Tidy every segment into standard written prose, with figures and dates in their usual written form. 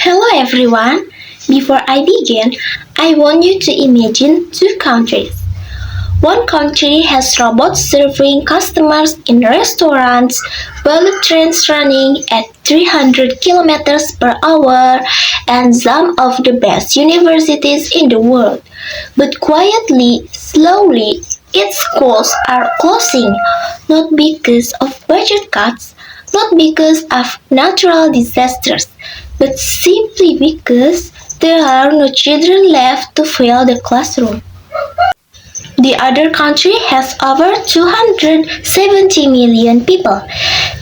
Hello everyone. Before I begin, I want you to imagine two countries. One country has robots serving customers in restaurants, bullet trains running at 300 kilometers per hour, and some of the best universities in the world. But quietly, slowly, its schools are closing, not because of budget cuts, not because of natural disasters, but simply because there are no children left to fill the classroom. The other country has over 270 million people.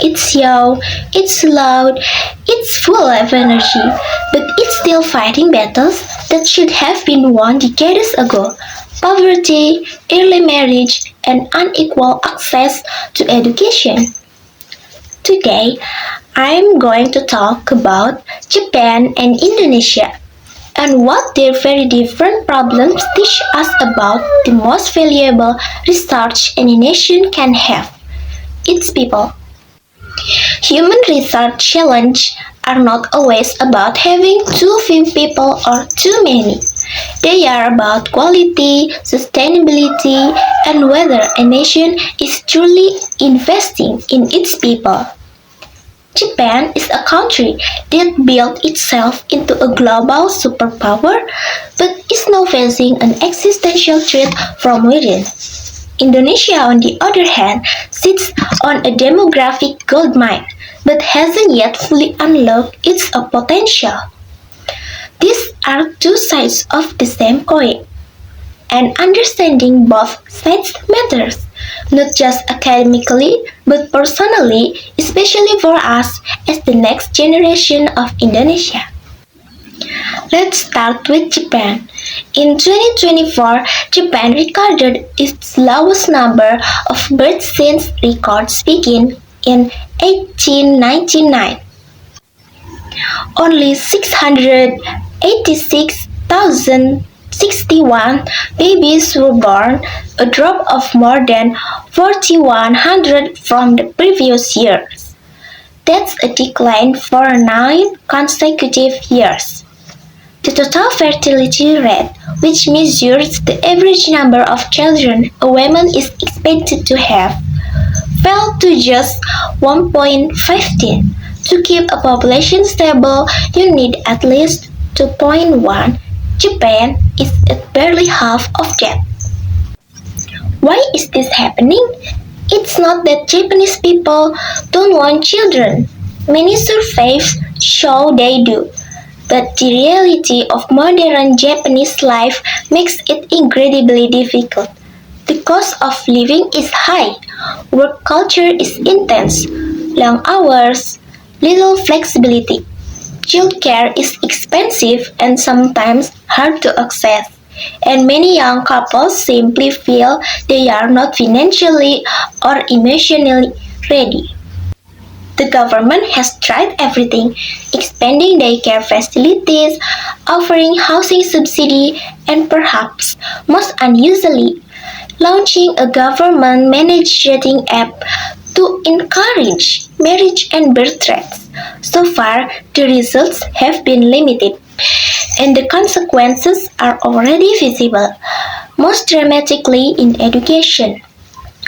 It's young, it's loud, it's full of energy, but it's still fighting battles that should have been won decades ago. Poverty, early marriage, and unequal access to education. Today, I'm going to talk about Japan and Indonesia and what their very different problems teach us about the most valuable research any nation can have its people. Human research challenges are not always about having too few people or too many. They are about quality, sustainability, and whether a nation is truly investing in its people. Japan is a country that built itself into a global superpower but is now facing an existential threat from within. Indonesia, on the other hand, sits on a demographic goldmine but hasn't yet fully unlocked its potential. These are two sides of the same coin, and understanding both sides matters, not just academically, but personally, especially for us as the next generation of Indonesia. Let's start with Japan. In 2024, Japan recorded its lowest number of births since records began in 1899. Only 686,061 babies were born, a drop of more than 4,100 from the previous years. That's a decline for 9 consecutive years. The total fertility rate, which measures the average number of children a woman is expected to have, fell to just 1.15. To keep a population stable, you need at least 2.1. Japan is at barely half of that. Why is this happening? It's not that Japanese people don't want children. Many surveys show they do. But the reality of modern Japanese life makes it incredibly difficult. The cost of living is high, work culture is intense, long hours, little flexibility. Childcare is expensive and sometimes hard to access, and many young couples simply feel they are not financially or emotionally ready. The government has tried everything, expanding daycare facilities, offering housing subsidy, and perhaps most unusually, launching a government-managed dating app to encourage marriage and birth rates. So far, the results have been limited, and the consequences are already visible, most dramatically in education.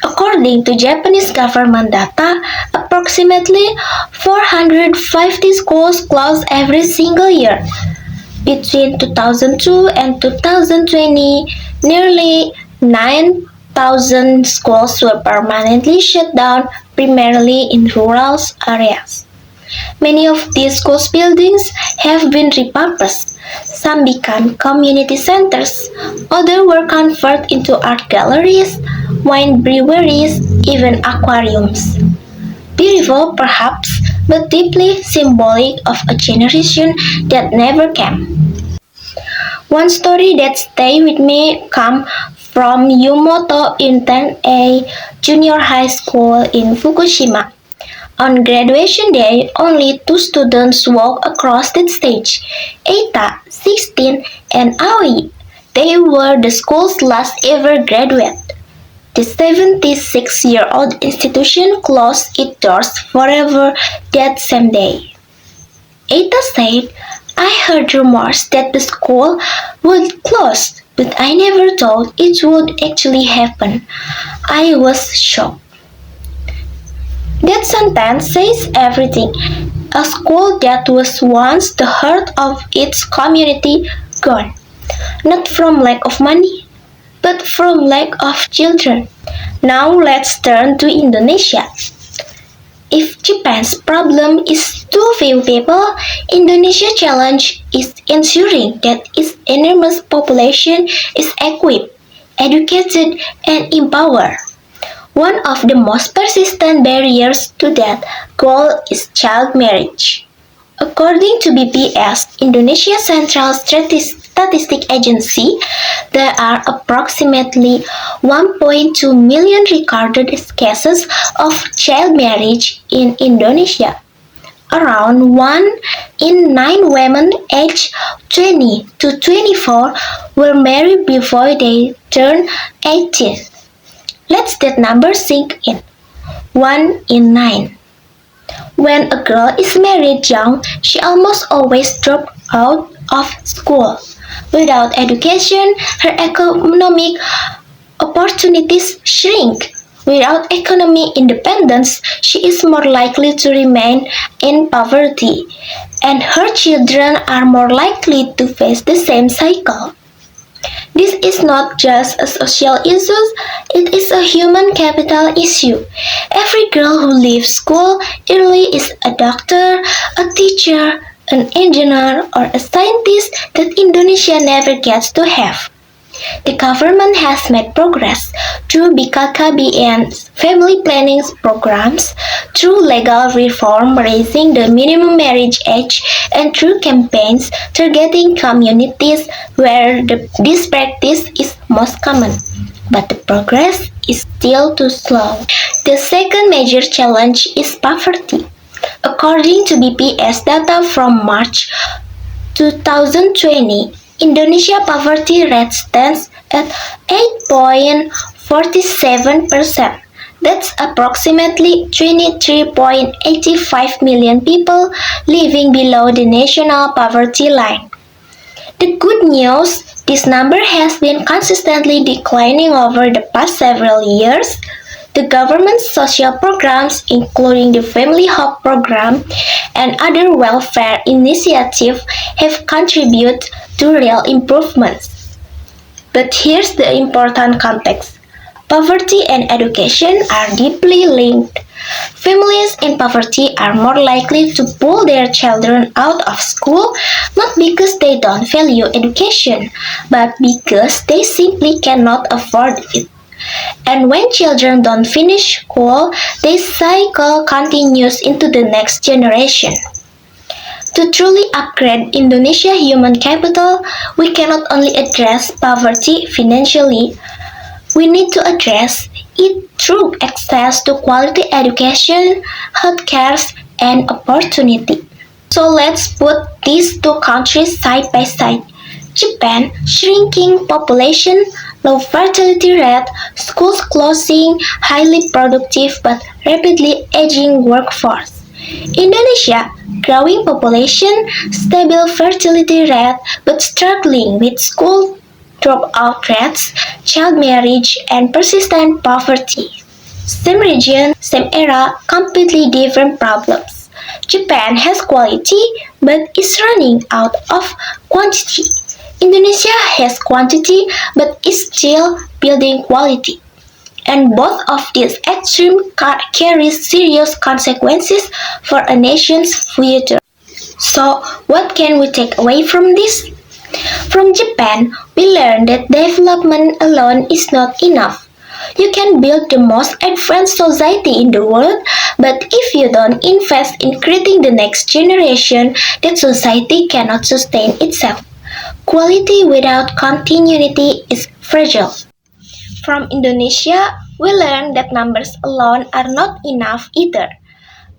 According to Japanese government data, approximately 450 schools close every single year. Between 2002 and 2020, nearly 9,000 schools were permanently shut down, primarily in rural areas. Many of these school buildings have been repurposed. Some became community centers, others were converted into art galleries, wine breweries, even aquariums. Beautiful, perhaps, but deeply symbolic of a generation that never came. One story that stayed with me comes from Yumoto Intern, a junior high school in Fukushima. On graduation day, only two students walked across the stage, Eita, 16, and Aoi. They were the school's last ever graduate. The 76-year-old institution closed its doors forever that same day. Eita said, I heard rumors that the school would close, but I never thought it would actually happen. I was shocked. That sentence says everything. A school that was once the heart of its community gone, not from lack of money, but from lack of children. Now let's turn to Indonesia. If Japan's problem is too few people, Indonesia's challenge is ensuring that its enormous population is equipped, educated, and empowered. One of the most persistent barriers to that goal is child marriage. According to BPS, Indonesia Central Statistic Agency, there are approximately 1.2 million recorded cases of child marriage in Indonesia. Around 1 in 9 women aged 20 to 24 were married before they turned 18. Let that number sink in. 1 in 9. When a girl is married young, she almost always drops out of school. Without education, her economic opportunities shrink. Without economic independence, she is more likely to remain in poverty, and her children are more likely to face the same cycle. This is not just a social issue, it is a human capital issue. Every girl who leaves school early is a doctor, a teacher, an engineer, or a scientist that Indonesia never gets to have. The government has made progress through BKKBN's family planning programs, through legal reform raising the minimum marriage age, and through campaigns targeting communities where this practice is most common. But the progress is still too slow. The second major challenge is poverty. According to BPS data from March 2020, Indonesia poverty rate stands at 8.47%. That's approximately 23.85 million people living below the national poverty line. The good news, this number has been consistently declining over the past several years. The government's social programs, including the Family Hope Program and other welfare initiatives, have contributed to real improvements. But here's the important context. Poverty and education are deeply linked. Families in poverty are more likely to pull their children out of school not because they don't value education, but because they simply cannot afford it. And when children don't finish school, this cycle continues into the next generation. To truly upgrade Indonesia human capital, we cannot only address poverty financially, we need to address it through access to quality education, healthcare, and opportunity. So let's put these two countries side by side. Japan, shrinking population, low fertility rate, schools closing, highly productive but rapidly aging workforce. Indonesia, growing population, stable fertility rate but struggling with school dropout rates, child marriage, and persistent poverty. Same region, same era, completely different problems. Japan has quality but is running out of quantity. Indonesia has quantity but is still building quality. And both of these extremes carry serious consequences for a nation's future. So, what can we take away from this? From Japan, we learned that development alone is not enough. You can build the most advanced society in the world, but if you don't invest in creating the next generation, that society cannot sustain itself. Quality without continuity is fragile. From Indonesia, we learned that numbers alone are not enough either.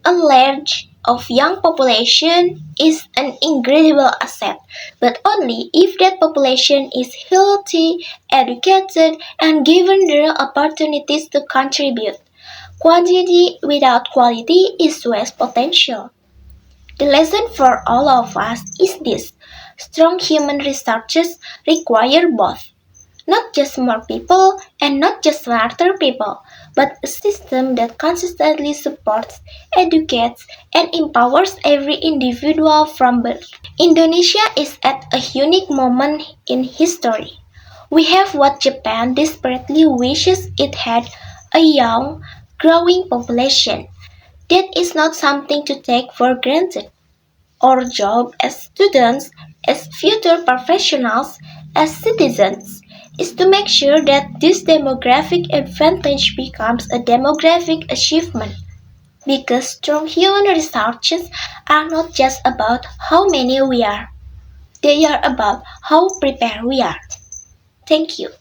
A large of young population is an incredible asset, but only if that population is healthy, educated, and given the opportunities to contribute. Quantity without quality is waste potential. The lesson for all of us is this: strong human resources require both. Not just more people and not just smarter people, but a system that consistently supports, educates, and empowers every individual from birth. Indonesia is at a unique moment in history. We have what Japan desperately wishes it had: a young, growing population. That is not something to take for granted. Our job as students, as future professionals, as citizens, is to make sure that this demographic advantage becomes a demographic achievement. Because strong human resources are not just about how many we are, they are about how prepared we are. Thank you.